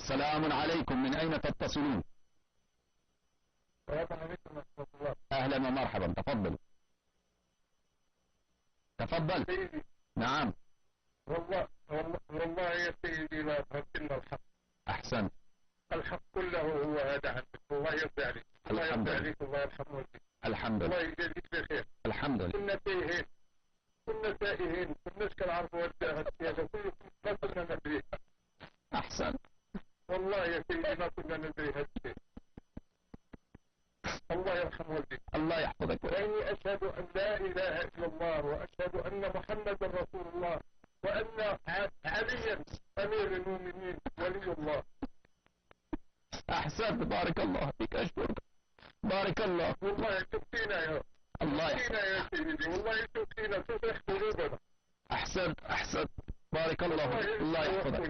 سلام عليكم، من أين تتصلون؟ السلام عليكم ورحمة الله. أهلا ومرحبا، تفضل تفضل. سيدي نعم. والله يا سيدي لا تهمنا الحق. أحسن. الحق كله هو هذا عندك. الله يرضى عليك، الله يرضى عليك، الله يرحمه والديك. الحمد لله. الله يجازيك بخير. الحمد لله. كنا تايهين، كنا تائهين، كناش كنعرفوا هذا السياسة كلكم، ما كنا ندري. أحسن. والله يا سيدي ما كنا ندري هذا الشيء. الله يرحم والديك. الله يحفظك. وإني أشهد أن لا إله إلا الله، وأشهد أن محمدا رسول الله، وأن عليا أمير المؤمنين ولي الله. أحسنت، بارك الله فيك، أشكرك، بارك الله. والله تبكينا يا الله تبكينا يا سيدي، والله تبكينا، تصلح قلوبنا. أحسنت، بارك الله فيك، الله يحفظك،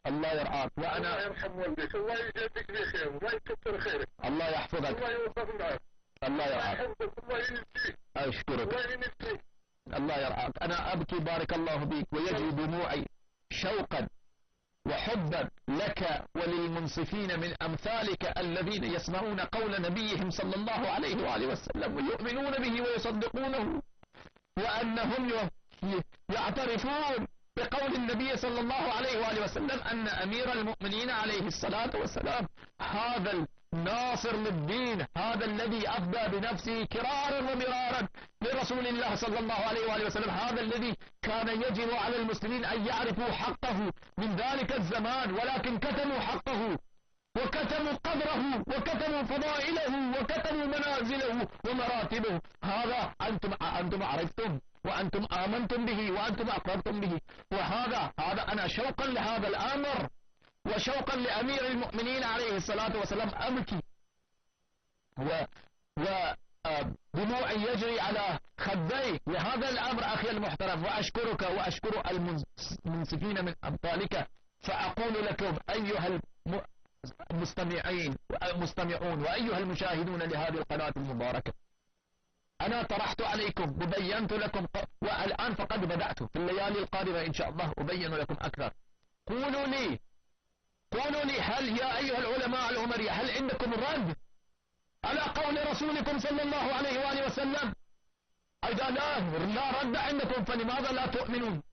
الله يرعاك. الله وأنا يرحم والديك، الله يجازيك بخير، الله يكثر خيرك، الله يحفظك، الله يوفق معك، الله الله يرعاك. يحفظك، الله ينجيك، أشكرك، الله ينجيك. الله يرعاك. أنا أبكي بارك الله فيك، ويجري دموعي شوقا وحبا لك وللمنصفين من أمثالك الذين يسمعون قول نبيهم صلى الله عليه وآله وسلم ويؤمنون به ويصدقونه، وأنهم يعترفون بقول النبي صلى الله عليه وآله وسلم أن أمير المؤمنين عليه الصلاة والسلام هذا الناصر للدين، هذا الذي أفدى بنفسه كرارا ومرارا لرسول الله صلى الله عليه وآله وسلم، هذا الذي كان يجب على المسلمين أن يعرفوا حقه من ذلك الزمان، ولكن كتموا حقه وكتموا قدره وكتموا فضائله وكتموا منازله ومراتبه. هذا أنتم عرفتم وأنتم آمنتم به وأنتم أقررتم به، وهذا أنا شوقا لهذا الأمر وشوقا لأمير المؤمنين عليه الصلاة والسلام أبكي، ودموعي يجري على خدي لهذا الأمر أخي المحترم. وأشكرك وأشكر المنصفين من أمثالك، فأقول لكم أيها المستمعون وأيها المشاهدون لهذه القناة المباركة، أنا طرحت عليكم وبينت لكم، والآن فقد بدأت في الليالي القادمة إن شاء الله أبين لكم أكثر. قولوا لي هل يا أيها العلماء العمرية هل عندكم رد على قول رسولكم صلى الله عليه وآله وسلم؟ إذا لا رد عندكم فلماذا لا تؤمنون؟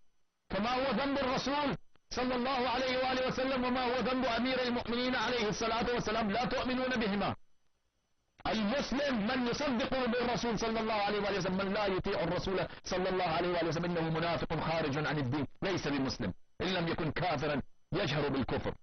فما هو ذنب الرسول صلى الله عليه وآله وسلم وما هو ذنب أمير المؤمنين عليه الصلاة والسلام لا تؤمنون بهما؟ المسلم من يصدق بالرسول صلى الله عليه وآله وسلم، من لا يطيع الرسول صلى الله عليه وآله وسلم إنه منافق خارج عن الدين، ليس بمسلم إن لم يكن كافرا يجهر بالكفر.